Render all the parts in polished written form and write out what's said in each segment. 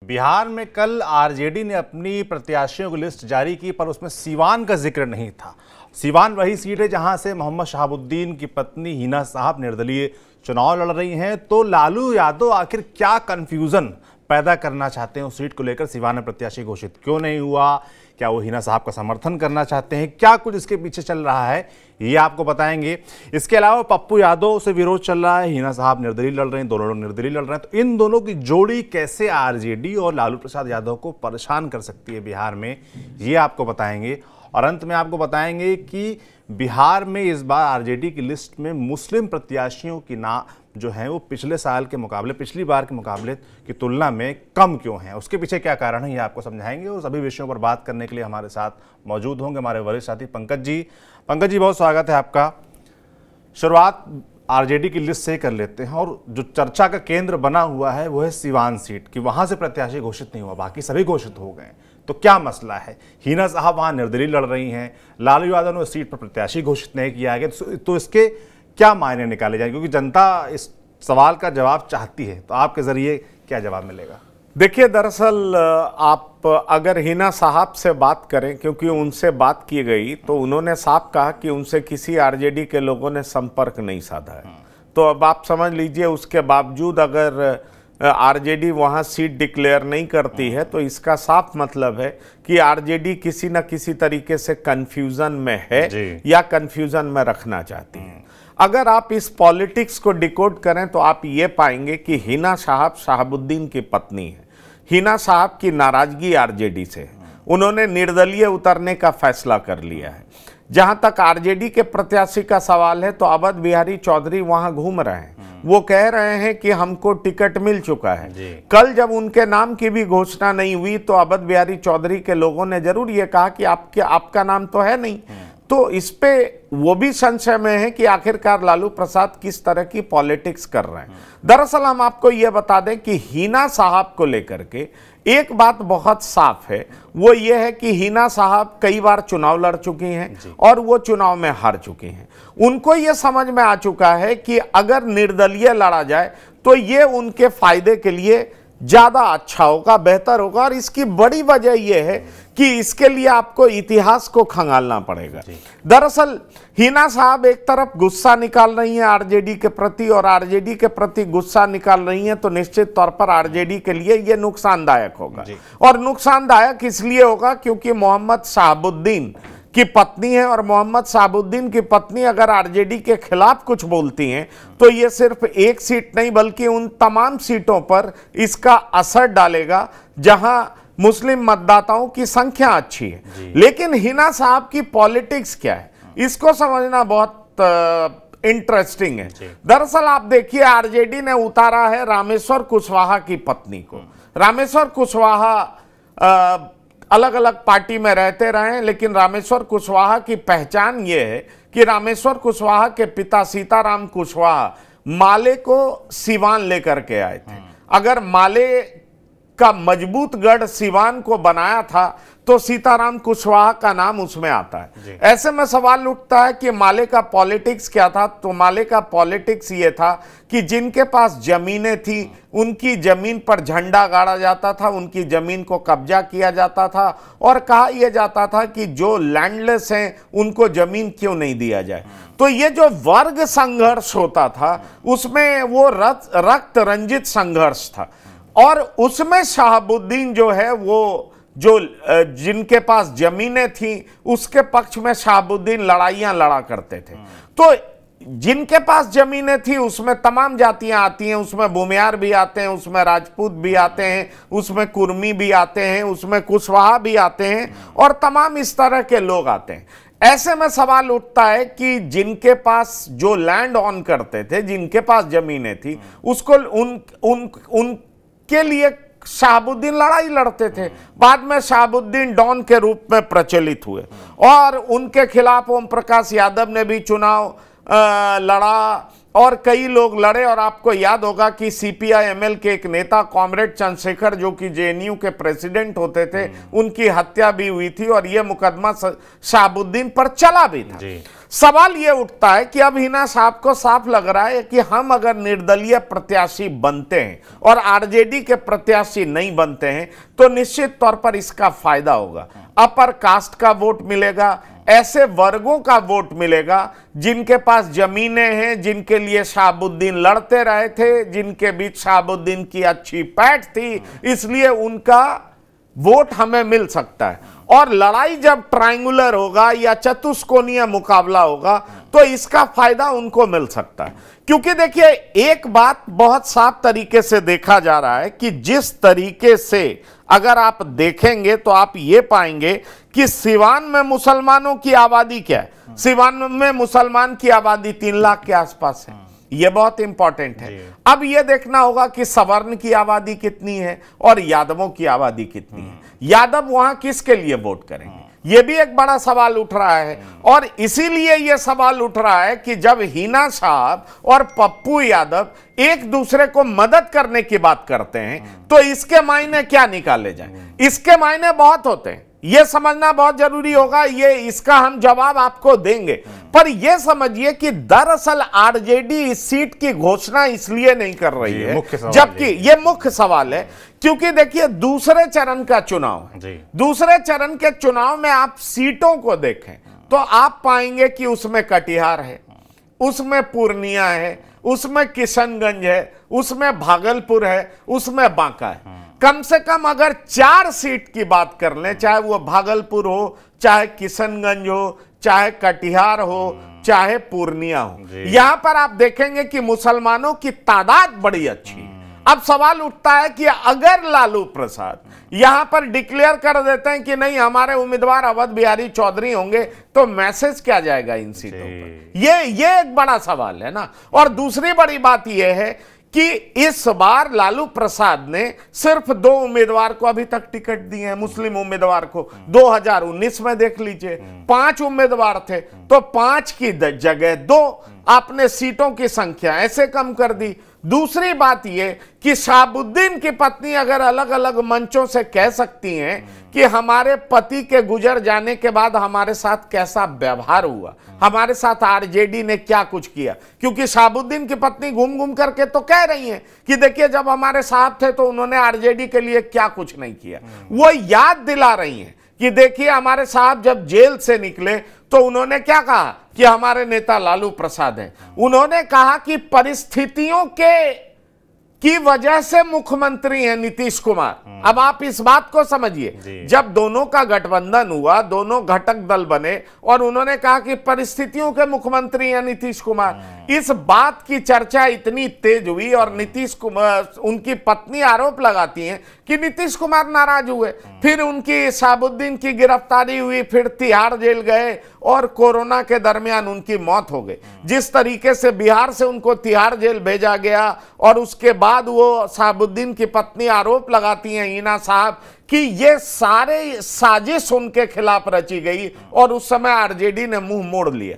बिहार में कल आरजेडी ने अपनी प्रत्याशियों की लिस्ट जारी की, पर उसमें सीवान का जिक्र नहीं था। सीवान वही सीट है जहां से मोहम्मद शहाबुद्दीन की पत्नी हिना साहब निर्दलीय चुनाव लड़ रही हैं। तो लालू यादव आखिर क्या कंफ्यूजन पैदा करना चाहते हैं उस सीट को लेकर? सीवान में प्रत्याशी घोषित क्यों नहीं हुआ? क्या वो हिना साहब का समर्थन करना चाहते हैं? क्या कुछ इसके पीछे चल रहा है, ये आपको बताएंगे। इसके अलावा पप्पू यादव से विरोध चल रहा है, हिना साहब निर्दलीय लड़ रहे हैं, दोनों लोग निर्दलीय लड़ रहे हैं। तो इन दोनों की जोड़ी कैसे आरजेडी और लालू प्रसाद यादव को परेशान कर सकती है बिहार में, ये आपको बताएंगे। और अंत में आपको बताएंगे कि बिहार में इस बार आरजेडी की लिस्ट में मुस्लिम प्रत्याशियों की जो है वो पिछले साल के मुकाबले, पिछली बार के मुकाबले की तुलना में कम क्यों है, उसके पीछे क्या कारण है, ये आपको समझाएंगे। और सभी विषयों पर बात करने के लिए हमारे साथ मौजूद होंगे हमारे वरिष्ठ साथी पंकज जी। पंकज जी, बहुत स्वागत है आपका। शुरुआत आरजेडी की लिस्ट से कर लेते हैं, और जो चर्चा का केंद्र बना हुआ है वो है सीवान सीट की। वहां से प्रत्याशी घोषित नहीं हुआ, बाकी सभी घोषित हो गए। तो क्या मसला है? हिना साहब वहां निर्दलीय लड़ रही हैं, लालू यादव ने उस सीट पर प्रत्याशी घोषित नहीं किया गया। तो इसके क्या मायने निकाले जाए, क्योंकि जनता इस सवाल का जवाब चाहती है। तो आपके जरिए क्या जवाब मिलेगा? देखिए, दरअसल आप अगर हिना साहब से बात करें, क्योंकि उनसे बात की गई, तो उन्होंने साफ कहा कि उनसे किसी आरजेडी के लोगों ने संपर्क नहीं साधा है। तो अब आप समझ लीजिए, उसके बावजूद अगर आरजेडी वहां सीट डिक्लेयर नहीं करती है, तो इसका साफ मतलब है कि आरजेडी किसी न किसी तरीके से कंफ्यूजन में है या कंफ्यूजन में रखना चाहती है। अगर आप इस पॉलिटिक्स को डिकोड करें तो आप ये पाएंगे कि हिना साहब शहाबुद्दीन की पत्नी है। हिना साहब की नाराजगी आरजेडी से है, उन्होंने निर्दलीय उतरने का फैसला कर लिया है। जहां तक आरजेडी के प्रत्याशी का सवाल है, तो अवध बिहारी चौधरी वहां घूम रहे हैं। वो कह रहे हैं कि हमको टिकट मिल चुका है। कल जब उनके नाम की भी घोषणा नहीं हुई, तो अवध बिहारी चौधरी के लोगों ने जरूर ये कहा कि आपका नाम तो है नहीं। तो इस पे वो भी संशय में है कि आखिरकार लालू प्रसाद किस तरह की पॉलिटिक्स कर रहे हैं। दरअसल हम आपको ये बता दें कि हिना साहब को लेकर के एक बात बहुत साफ है, वो ये है कि हिना साहब कई बार चुनाव लड़ चुकी हैं और वो चुनाव में हार चुकी हैं। उनको ये समझ में आ चुका है कि अगर निर्दलीय लड़ा जाए तो ये उनके फायदे के लिए ज्यादा अच्छा होगा, बेहतर होगा। और इसकी बड़ी वजह यह है कि इसके लिए आपको इतिहास को खंगालना पड़ेगा। दरअसल हिना साहब एक तरफ गुस्सा निकाल रही हैं आरजेडी के प्रति, और आरजेडी के प्रति गुस्सा निकाल रही हैं, तो निश्चित तौर पर आरजेडी के लिए यह नुकसानदायक होगा। और नुकसानदायक इसलिए होगा क्योंकि मोहम्मद शहाबुद्दीन की पत्नी है, और मोहम्मद शहाबुद्दीन की पत्नी अगर आरजेडी के खिलाफ कुछ बोलती हैं, तो ये सिर्फ एक सीट नहीं बल्कि उन तमाम सीटों पर इसका असर डालेगा जहां मुस्लिम मतदाताओं की संख्या अच्छी है। लेकिन हिना साहब की पॉलिटिक्स क्या है, इसको समझना बहुत इंटरेस्टिंग है। दरअसल आप देखिए, आरजेडी ने उतारा है रामेश्वर कुशवाहा की पत्नी को। रामेश्वर कुशवाहा अलग अलग पार्टी में रहते रहे, लेकिन रामेश्वर कुशवाहा की पहचान ये है कि रामेश्वर कुशवाहा के पिता सीताराम कुशवाहा माले को सिवान लेकर के आए थे। अगर माले का मजबूत गढ़ सिवान को बनाया था, तो सीताराम कुशवाहा का नाम उसमें आता है। ऐसे में सवाल उठता है कि माले का पॉलिटिक्स क्या था? तो माले का पॉलिटिक्स ये था कि जिनके पास जमीनें थी, उनकी जमीन पर झंडा गाड़ा जाता था, उनकी जमीन को कब्जा किया जाता था, और कहा यह जाता था कि जो लैंडलेस हैं उनको जमीन क्यों नहीं दिया जाए। तो ये जो वर्ग संघर्ष होता था, उसमें वो रक्त रंजित संघर्ष था। और उसमें शहाबुद्दीन जो है, वो जो जिनके पास जमीनें थी उसके पक्ष में शहाबुद्दीन लड़ाइयां लड़ा करते थे। तो जिनके पास जमीनें थी उसमें तमाम जातियां आती हैं, उसमें भूमियार भी आते हैं, उसमें राजपूत भी आते हैं, उसमें कुर्मी भी आते हैं, उसमें कुशवाहा भी आते हैं, और तमाम इस तरह के लोग आते हैं। ऐसे में सवाल उठता है कि जिनके पास जो लैंड ऑन करते थे, जिनके पास जमीनें थी, उसको उनके लिए शहाबुद्दीन लड़ाई लड़ते थे। बाद में शहाबुद्दीन डॉन के रूप में प्रचलित हुए, और उनके खिलाफ ओम प्रकाश यादव ने भी चुनाव लड़ा, और कई लोग लड़े। और आपको याद होगा कि सीपीआई-एमएल के एक नेता कॉमरेड चंद्रशेखर, जो कि जेएनयू के प्रेसिडेंट होते थे, उनकी हत्या भी हुई थी, और यह मुकदमा शहाबुद्दीन पर चला भी था। सवाल यह उठता है कि अब हिना साहब को साफ लग रहा है कि हम अगर निर्दलीय प्रत्याशी बनते हैं और आरजेडी के प्रत्याशी नहीं बनते हैं तो निश्चित तौर पर इसका फायदा होगा। अपर कास्ट का वोट मिलेगा, ऐसे वर्गों का वोट मिलेगा जिनके पास जमीनें हैं, जिनके लिए शहाबुद्दीन लड़ते रहे थे, जिनके बीच शहाबुद्दीन की अच्छी पैठ थी, इसलिए उनका वोट हमें मिल सकता है। और लड़ाई जब ट्रायंगुलर होगा या चतुष्कोणीय मुकाबला होगा तो इसका फायदा उनको मिल सकता है। क्योंकि देखिए, एक बात बहुत साफ तरीके से देखा जा रहा है कि जिस तरीके से अगर आप देखेंगे तो आप ये पाएंगे कि सिवान में मुसलमानों की आबादी क्या है। सिवान में मुसलमान की आबादी 3 लाख के आसपास है। यह बहुत इंपॉर्टेंट है। अब यह देखना होगा कि सवर्ण की आबादी कितनी है और यादवों की आबादी कितनी है। यादव वहां किसके लिए वोट करेंगे, यह भी एक बड़ा सवाल उठ रहा है। और इसीलिए यह सवाल उठ रहा है कि जब हिना साहब और पप्पू यादव एक दूसरे को मदद करने की बात करते हैं तो इसके मायने क्या निकाले जाएं। इसके मायने बहुत होते हैं, यह समझना बहुत जरूरी होगा। ये इसका हम जवाब आपको देंगे, पर यह समझिए कि दरअसल आरजेडी इस सीट की घोषणा इसलिए नहीं कर रही है, जबकि यह मुख्य सवाल है क्योंकि देखिए दूसरे चरण का चुनाव है। दूसरे चरण के चुनाव में आप सीटों को देखें तो आप पाएंगे कि उसमें कटिहार है, उसमें पूर्णिया है, उसमें किशनगंज है, उसमें भागलपुर है, उसमें बांका है। कम से कम अगर 4 सीट की बात कर लें, चाहे वो भागलपुर हो, चाहे किशनगंज हो, चाहे कटिहार हो, चाहे पूर्णिया हो, यहां पर आप देखेंगे कि मुसलमानों की तादाद बड़ी अच्छी है। अब सवाल उठता है कि अगर लालू प्रसाद यहां पर डिक्लेयर कर देते हैं कि नहीं हमारे उम्मीदवार अवध बिहारी चौधरी होंगे तो मैसेज क्या जाएगा इन सीटों पर, ये एक बड़ा सवाल है ना। और दूसरी बड़ी बात यह है कि इस बार लालू प्रसाद ने सिर्फ 2 उम्मीदवार को अभी तक टिकट दिए हैं, मुस्लिम उम्मीदवार को। 2019 में देख लीजिए 5 उम्मीदवार थे तो 5 की जगह 2 आपने सीटों की संख्या ऐसे कम कर दी। दूसरी बात यह कि शहाबुद्दीन की पत्नी अगर अलग अलग मंचों से कह सकती हैं कि हमारे पति के गुजर जाने के बाद हमारे साथ कैसा व्यवहार हुआ, हमारे साथ आरजेडी ने क्या कुछ किया, क्योंकि शहाबुद्दीन की पत्नी घूम घूम करके तो कह रही हैं कि देखिए जब हमारे साथ थे तो उन्होंने आरजेडी के लिए क्या कुछ नहीं किया। वो याद दिला रही हैं कि देखिए हमारे साहब जब जेल से निकले तो उन्होंने क्या कहा कि हमारे नेता लालू प्रसाद हैं। उन्होंने कहा कि परिस्थितियों की वजह से मुख्यमंत्री हैं नीतीश कुमार। अब आप इस बात को समझिए, जब दोनों का गठबंधन हुआ, दोनों घटक दल बने और उन्होंने कहा कि परिस्थितियों के मुख्यमंत्री हैं नीतीश कुमार, इस बात की चर्चा इतनी तेज हुई और नीतीश कुमार, उनकी पत्नी आरोप लगाती हैं कि नीतीश कुमार नाराज हुए, फिर उनकी शहाबुद्दीन की गिरफ्तारी हुई, फिर तिहाड़ जेल गए और कोरोना के दरमियान उनकी मौत हो गई। जिस तरीके से बिहार से उनको तिहाड़ जेल भेजा गया और उसके बाद वो शहाबुद्दीन की पत्नी आरोप लगाती हैं हिना साहब कि ये सारे साजिश उनके खिलाफ रची गई और उस समय आरजेडी ने मुंह मोड़ लिया।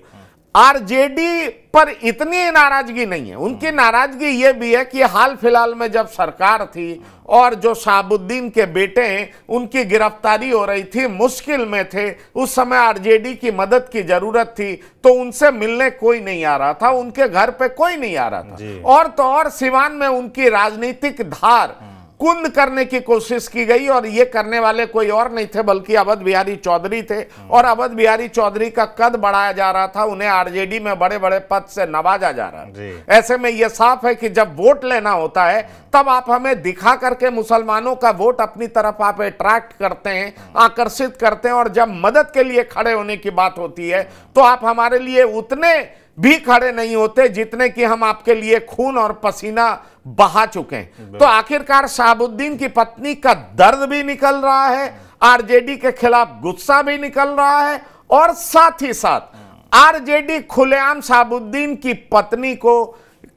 आरजेडी पर इतनी नाराजगी नहीं है, उनकी नाराजगी यह भी है कि हाल फिलहाल में जब सरकार थी और जो शहाबुद्दीन के बेटे हैं उनकी गिरफ्तारी हो रही थी, मुश्किल में थे, उस समय आरजेडी की मदद की जरूरत थी तो उनसे मिलने कोई नहीं आ रहा था, उनके घर पे कोई नहीं आ रहा था। और तो और सिवान में उनकी राजनीतिक धार कुंद करने की कोशिश की गई और ये करने वाले कोई और नहीं थे बल्कि अवध बिहारी चौधरी थे। और अवध बिहारी चौधरी का कद बढ़ाया जा रहा था, उन्हें आरजेडी में बड़े बड़े पद से नवाजा जा रहा है। ऐसे में यह साफ है कि जब वोट लेना होता है तब आप हमें दिखा करके मुसलमानों का वोट अपनी तरफ आप अट्रैक्ट करते हैं, आकर्षित करते हैं, और जब मदद के लिए खड़े होने की बात होती है तो आप हमारे लिए उतने भी खड़े नहीं होते जितने कि हम आपके लिए खून और पसीना बहा चुके हैं। तो आखिरकार शहाबुद्दीन की पत्नी का दर्द भी निकल रहा है, आरजेडी के खिलाफ गुस्सा भी निकल रहा है, और साथ ही साथ आरजेडी खुलेआम शहाबुद्दीन की पत्नी को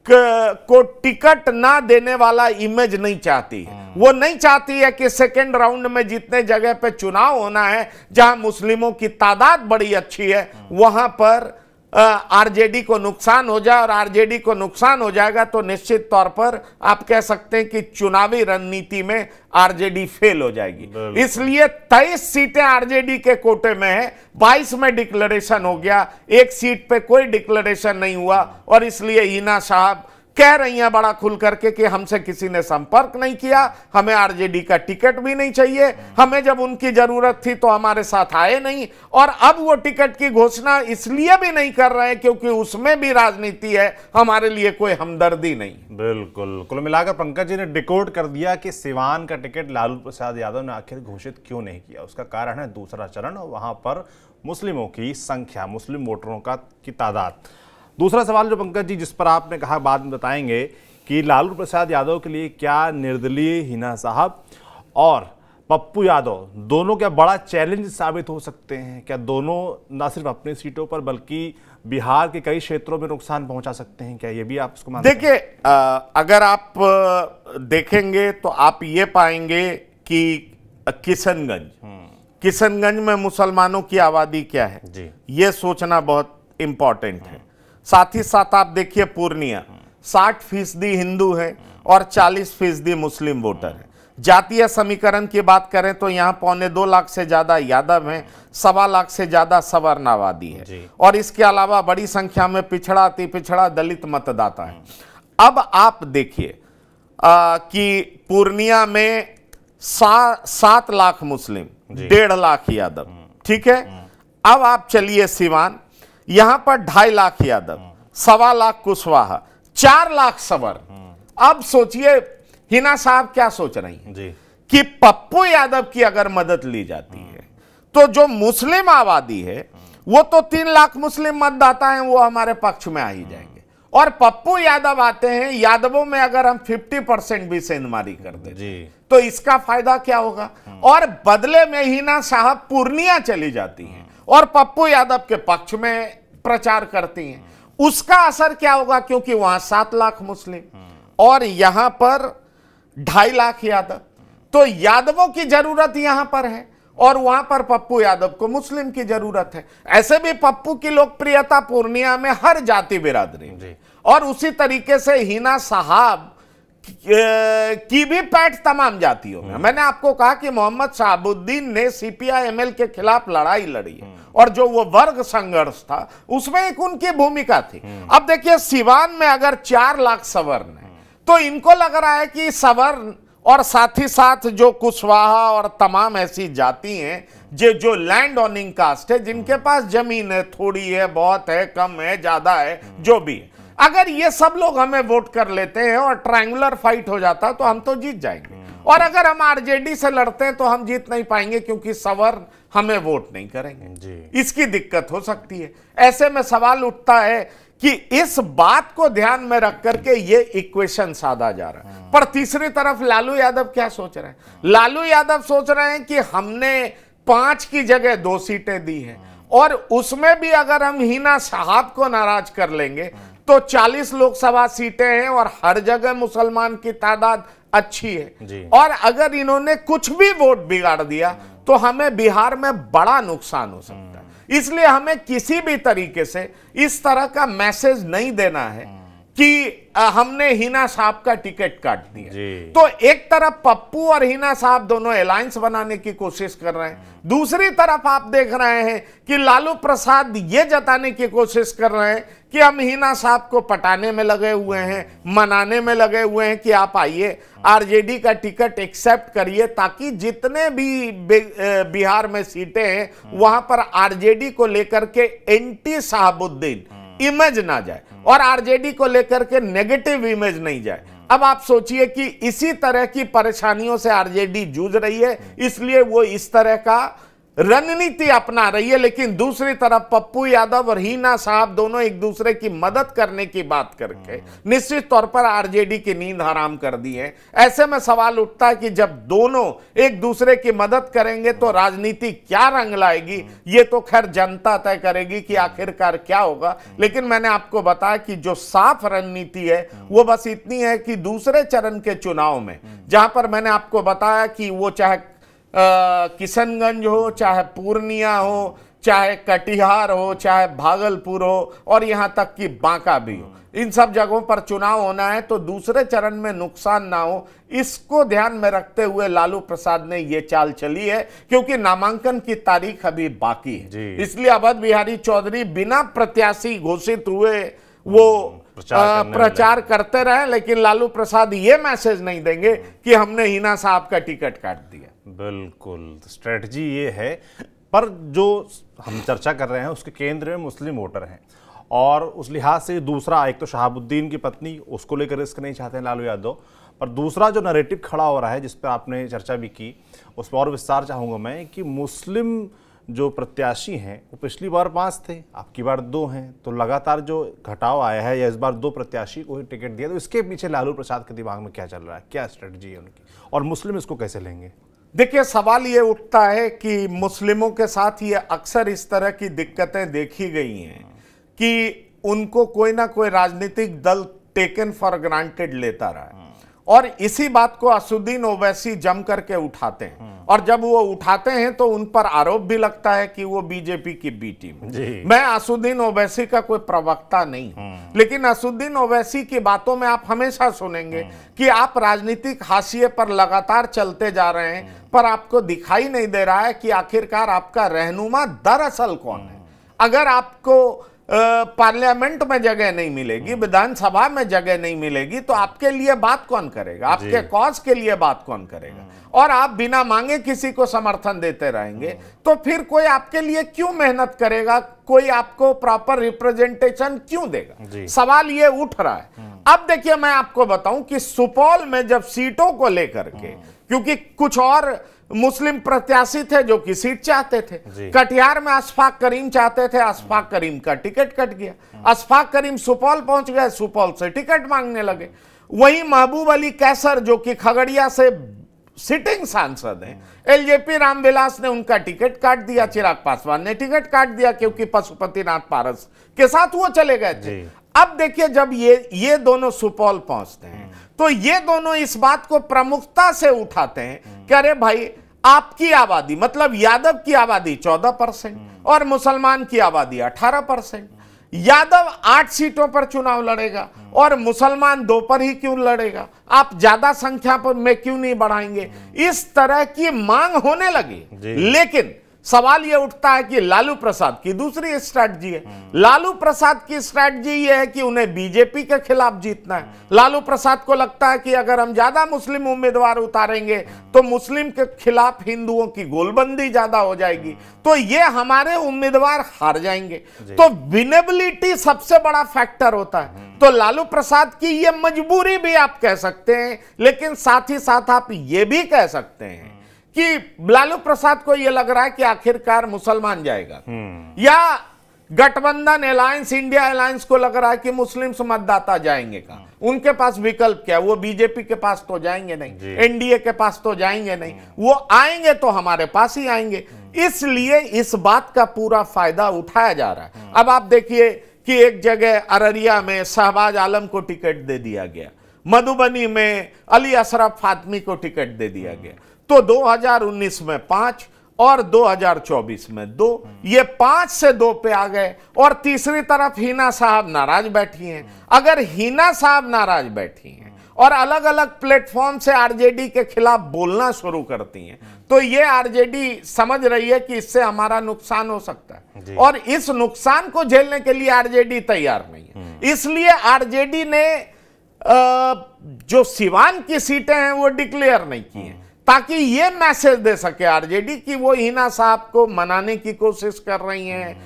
टिकट ना देने वाला इमेज नहीं चाहती है। वो नहीं चाहती है कि सेकेंड राउंड में जितने जगह पे चुनाव होना है जहां मुस्लिमों की तादाद बड़ी अच्छी है वहां पर आरजेडी को नुकसान हो जाए, और आरजेडी को नुकसान हो जाएगा तो निश्चित तौर पर आप कह सकते हैं कि चुनावी रणनीति में आरजेडी फेल हो जाएगी। इसलिए 23 सीटें आरजेडी के कोटे में है, 22 में डिक्लेरेशन हो गया, एक सीट पे कोई डिक्लेरेशन नहीं हुआ, और इसलिए हिना साहब कह रही हैं बड़ा खुल करके कि हमसे किसी ने संपर्क नहीं किया, हमें आरजेडी का टिकट भी नहीं चाहिए, हमें जब उनकी जरूरत थी तो हमारे साथ आए नहीं, और अब वो टिकट की घोषणा इसलिए भी नहीं कर रहे हैं क्योंकि उसमें भी राजनीति है, हमारे लिए कोई हमदर्दी नहीं। बिल्कुल, कुल मिलाकर पंकज जी ने डिकोड कर दिया कि सिवान का टिकट लालू प्रसाद यादव ने आखिर घोषित क्यों नहीं किया। उसका कारण है दूसरा चरण, और वहां पर मुस्लिमों की संख्या, मुस्लिम वोटरों की तादाद। दूसरा सवाल जो पंकज जी जिस पर आपने कहा बाद में बताएंगे कि लालू प्रसाद यादव के लिए क्या निर्दलीय हिना साहब और पप्पू यादव दोनों क्या बड़ा चैलेंज साबित हो सकते हैं? क्या दोनों न सिर्फ अपनी सीटों पर बल्कि बिहार के कई क्षेत्रों में नुकसान पहुंचा सकते हैं? क्या ये भी आप उसको मानते हैं? देखिए, अगर आप देखेंगे तो आप ये पाएंगे कि किशनगंज में मुसलमानों की आबादी क्या है जी, ये सोचना बहुत इंपॉर्टेंट है। साथ ही साथ आप देखिए पूर्णिया 60% हिंदू है और 40% मुस्लिम वोटर है। जातीय समीकरण की बात करें तो यहाँ 1.25 लाख से ज्यादा यादव हैं, 1.25 लाख से ज्यादा सवर्ण आबादी है, और इसके अलावा बड़ी संख्या में पिछड़ा, अति पिछड़ा, दलित मतदाता है। अब आप देखिए कि पूर्णिया में 7 लाख मुस्लिम, 1.5 लाख यादव, ठीक है। अब आप चलिए सिवान, यहां पर 2.5 लाख यादव, 1.25 लाख कुशवाहा, 4 लाख सवर्ण। अब सोचिए हिना साहब क्या सोच रही हैं जी कि पप्पू यादव की अगर मदद ली जाती है तो जो मुस्लिम आबादी है वो तो 3 लाख मुस्लिम मतदाता हैं, वो हमारे पक्ष में आ ही जाएंगे, और पप्पू यादव आते हैं, यादवों में अगर हम 50% भी सेंधमारी कर दें जी तो इसका फायदा क्या होगा। और बदले में हिना साहब पूर्णिया चली जाती हैं और पप्पू यादव के पक्ष में प्रचार करती हैं, उसका असर क्या होगा, क्योंकि वहां 7 लाख मुस्लिम और यहां पर 2.5 लाख यादव, तो यादवों की जरूरत यहां पर है और वहां पर पप्पू यादव को मुस्लिम की जरूरत है। ऐसे भी पप्पू की लोकप्रियता पूर्णिया में हर जाति बिरादरी, और उसी तरीके से हिना साहब की भी पैठ तमाम जातियों में। मैंने आपको कहा कि मोहम्मद शहाबुद्दीन ने सीपीआई-एमएल के खिलाफ लड़ाई लड़ी है, और जो वो वर्ग संघर्ष था उसमें एक उनकी भूमिका थी। अब देखिए सिवान में अगर 4 लाख सवर्ण है तो इनको लग रहा है कि सवर्ण और साथ ही साथ जो कुशवाहा और तमाम ऐसी जाति हैं जो लैंड ओनिंग कास्ट है, जिनके पास जमीन है, थोड़ी है, बहुत है, कम है, ज्यादा है, जो भी है, अगर ये सब लोग हमें वोट कर लेते हैं और ट्रायंगुलर फाइट हो जाता तो हम तो जीत जाएंगे, और अगर हम आरजेडी से लड़ते हैं तो हम जीत नहीं पाएंगे क्योंकि सवर्ण हमें वोट नहीं करेंगे जी। इसकी दिक्कत हो सकती है। ऐसे में सवाल उठता है कि इस बात को ध्यान में रख करके ये इक्वेशन साधा जा रहा है। पर तीसरी तरफ लालू यादव क्या सोच रहे हैं? लालू यादव सोच रहे हैं कि हमने 5 की जगह 2 सीटें दी हैं, और उसमें भी अगर हम हिना साहब को नाराज कर लेंगे तो 40 लोकसभा सीटें हैं और हर जगह मुसलमान की तादाद अच्छी है, और अगर इन्होंने कुछ भी वोट बिगाड़ दिया तो हमें बिहार में बड़ा नुकसान हो सकता है। इसलिए हमें किसी भी तरीके से इस तरह का मैसेज नहीं देना है कि हमने हिना साहब का टिकट काट दिया। तो एक तरफ पप्पू और हिना साहब दोनों अलायंस बनाने की कोशिश कर रहे हैं, दूसरी तरफ आप देख रहे हैं कि लालू प्रसाद ये जताने की कोशिश कर रहे हैं कि हम हिना साहब को पटाने में लगे हुए हैं, मनाने में लगे हुए हैं कि आप आइए आरजेडी का टिकट एक्सेप्ट करिए, ताकि जितने भी बिहार में सीटें हैं वहां पर आरजेडी को लेकर के एंटी शहाबुद्दीन इमेज ना जाए और आरजेडी को लेकर के नेगेटिव इमेज नहीं जाए। अब आप सोचिए कि इसी तरह की परेशानियों से आरजेडी जूझ रही है, इसलिए वो इस तरह का रणनीति अपना रही है, लेकिन दूसरी तरफ पप्पू यादव और हिना साहब दोनों एक दूसरे की मदद करने की बात करके निश्चित तौर पर आरजेडी की नींद हराम कर दी है। ऐसे में सवाल उठता है कि जब दोनों एक दूसरे की मदद करेंगे तो राजनीति क्या रंग लाएगी, ये तो खैर जनता तय करेगी कि आखिरकार क्या होगा। लेकिन मैंने आपको बताया कि जो साफ रणनीति है वो बस इतनी है कि दूसरे चरण के चुनाव में, जहां पर मैंने आपको बताया कि वो चाहे किशनगंज हो, चाहे पूर्णिया हो, चाहे कटिहार हो, चाहे भागलपुर हो, और यहां तक कि बांका भी हो, इन सब जगहों पर चुनाव होना है तो दूसरे चरण में नुकसान ना हो, इसको ध्यान में रखते हुए लालू प्रसाद ने ये चाल चली है, क्योंकि नामांकन की तारीख अभी बाकी है। इसलिए अवध बिहारी चौधरी बिना प्रत्याशी घोषित हुए वो प्रचार करते रहे, लेकिन लालू प्रसाद ये मैसेज नहीं देंगे कि हमने हिना साहब का टिकट काट दिया। बिल्कुल, स्ट्रेटजी ये है। पर जो हम चर्चा कर रहे हैं उसके केंद्र में मुस्लिम वोटर हैं, और उस लिहाज से दूसरा, एक तो शहाबुद्दीन की पत्नी, उसको लेकर रिस्क नहीं चाहते हैं लालू यादव, पर दूसरा जो नैरेटिव खड़ा हो रहा है जिस पर आपने चर्चा भी की, उस पर और विस्तार चाहूँगा मैं कि मुस्लिम जो प्रत्याशी हैं वो पिछली बार 5 थे, अब की बार 2 हैं, तो लगातार जो घटाव आया है या इस बार 2 प्रत्याशी को ही टिकट दिया, तो इसके पीछे लालू प्रसाद के दिमाग में क्या चल रहा है, क्या स्ट्रेटजी है उनकी, और मुस्लिम इसको कैसे लेंगे? देखिए, सवाल ये उठता है कि मुस्लिमों के साथ ये अक्सर इस तरह की दिक्कतें देखी गई हैं कि उनको कोई ना कोई राजनीतिक दल टेकन फॉर ग्रांटेड लेता रहा है, और इसी बात को असुद्दीन ओवैसी जम करके उठाते हैं, और जब वो उठाते हैं तो उन पर आरोप भी लगता है कि वो बीजेपी की बी टीम। मैं असुद्दीन ओवैसी का कोई प्रवक्ता नहीं हूं, लेकिन असुद्दीन ओवैसी की बातों में आप हमेशा सुनेंगे कि आप राजनीतिक हाशिए पर लगातार चलते जा रहे हैं, पर आपको दिखाई नहीं दे रहा है कि आखिरकार आपका रहनुमा दरअसल कौन है। अगर आपको पार्लियामेंट में जगह नहीं मिलेगी, विधानसभा में जगह नहीं मिलेगी, तो आपके लिए बात कौन करेगा, आपके कॉज के लिए बात कौन करेगा, और आप बिना मांगे किसी को समर्थन देते रहेंगे तो फिर कोई आपके लिए क्यों मेहनत करेगा, कोई आपको प्रॉपर रिप्रेजेंटेशन क्यों देगा? सवाल ये उठ रहा है। अब देखिए, मैं आपको बताऊं कि सुपौल में जब सीटों को लेकर के, क्योंकि कुछ और मुस्लिम प्रत्याशी थे जो कि सीट चाहते थे, कटिहार में अशफाक करीम चाहते थे, अशफाक करीम का टिकट कट गया, अशफाक करीम सुपौल पहुंच गए, सुपौल से टिकट मांगने लगे। वहीं महबूब अली कैसर जो कि खगड़िया से सिटिंग सांसद हैं, एलजेपी रामविलास ने उनका टिकट काट दिया, चिराग पासवान ने टिकट काट दिया, क्योंकि पशुपतिनाथ पारस के साथ वो चले गए थे। अब देखिए, जब ये दोनों सुपौल पहुंचते हैं तो ये दोनों इस बात को प्रमुखता से उठाते हैं कि अरे भाई, आपकी आबादी, मतलब यादव की आबादी 14% और मुसलमान की आबादी 18%, यादव 8 सीटों पर चुनाव लड़ेगा और मुसलमान 2 पर ही क्यों लड़ेगा, आप ज्यादा संख्या पर में क्यों नहीं बढ़ाएंगे? इस तरह की मांग होने लगी। लेकिन सवाल यह उठता है कि लालू प्रसाद की दूसरी स्ट्रैटेजी है। लालू प्रसाद की स्ट्रैटेजी यह है कि उन्हें बीजेपी के खिलाफ जीतना है। लालू प्रसाद को लगता है कि अगर हम ज्यादा मुस्लिम उम्मीदवार उतारेंगे तो मुस्लिम के खिलाफ हिंदुओं की गोलबंदी ज्यादा हो जाएगी, तो ये हमारे उम्मीदवार हार जाएंगे। तो विनेबिलिटी सबसे बड़ा फैक्टर होता है। तो लालू प्रसाद की ये मजबूरी भी आप कह सकते हैं, लेकिन साथ ही साथ आप ये भी कह सकते हैं कि लालू प्रसाद को यह लग रहा है कि आखिरकार मुसलमान जाएगा, या गठबंधन अलायंस, इंडिया अलायंस को लग रहा है कि मुस्लिम मतदाता जाएंगे कहां, उनके पास विकल्प क्या है, वो बीजेपी के पास तो जाएंगे नहीं, एनडीए के पास तो जाएंगे नहीं, वो आएंगे तो हमारे पास ही आएंगे। इसलिए इस बात का पूरा फायदा उठाया जा रहा है। अब आप देखिए कि एक जगह अररिया में शहबाज आलम को टिकट दे दिया गया, मधुबनी में अली अशरफ फातमी को टिकट दे दिया गया, तो 2019 में 5 और 2024 में 2, ये 5 से 2 पे आ गए। और तीसरी तरफ हिना साहब नाराज बैठी हैं। अगर हिना साहब नाराज बैठी हैं और अलग अलग प्लेटफॉर्म से आरजेडी के खिलाफ बोलना शुरू करती हैं, तो ये आरजेडी समझ रही है कि इससे हमारा नुकसान हो सकता है, और इस नुकसान को झेलने के लिए आरजेडी तैयार नहीं है। इसलिए आरजेडी ने जो सिवान की सीटें हैं वो डिक्लेयर नहीं की हैं, ताकि ये मैसेज दे सके आरजेडी कि वो हिना साहब को मनाने की कोशिश कर रही हैं,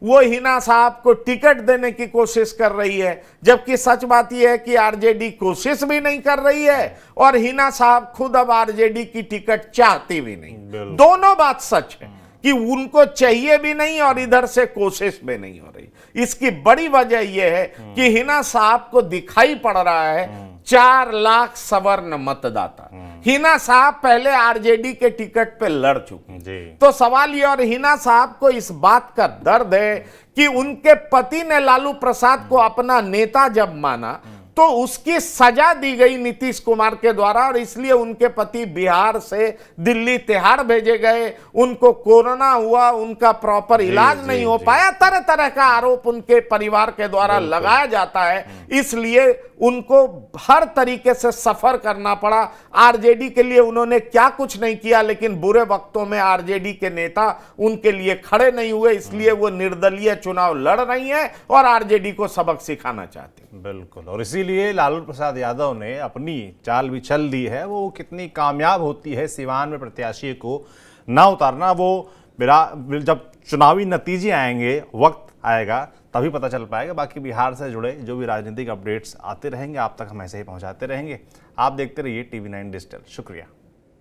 वो हिना साहब को टिकट देने की कोशिश कर रही है। जबकि सच बात यह है कि आरजेडी कोशिश भी नहीं कर रही है और हिना साहब खुद अब आरजेडी की टिकट चाहती भी नहीं। दोनों बात सच है कि उनको चाहिए भी नहीं और इधर से कोशिश भी नहीं हो रही। इसकी बड़ी वजह यह है कि हिना साहब को दिखाई पड़ रहा है 4 लाख सवर्ण मतदाता। हिना साहब पहले आरजेडी के टिकट पे लड़ चुके, तो सवाल ये, और हिना साहब को इस बात का दर्द है कि उनके पति ने लालू प्रसाद को अपना नेता जब माना तो उसकी सजा दी गई नीतीश कुमार के द्वारा, और इसलिए उनके पति बिहार से दिल्ली तिहाड़ भेजे गए। उनको कोरोना हुआ, उनका प्रॉपर इलाज नहीं हो पाया, तरह तरह का आरोप उनके परिवार के द्वारा लगाया जाता है। इसलिए उनको हर तरीके से सफर करना पड़ा। आरजेडी के लिए उन्होंने क्या कुछ नहीं किया, लेकिन बुरे वक्तों में आरजेडी के नेता उनके लिए खड़े नहीं हुए, इसलिए वो निर्दलीय चुनाव लड़ रही हैं और आरजेडी को सबक सिखाना चाहती हैं। बिल्कुल, और इसीलिए लालू प्रसाद यादव ने अपनी चाल भी चल दी है। वो कितनी कामयाब होती है सीवान में प्रत्याशी को ना उतारना, वो जब चुनावी नतीजे आएंगे, वक्त आएगा, तभी पता चल पाएगा। बाकी बिहार से जुड़े जो भी राजनीतिक अपडेट्स आते रहेंगे आप तक हम ऐसे ही पहुंचाते रहेंगे। आप देखते रहिए TV9 डिजिटल। शुक्रिया।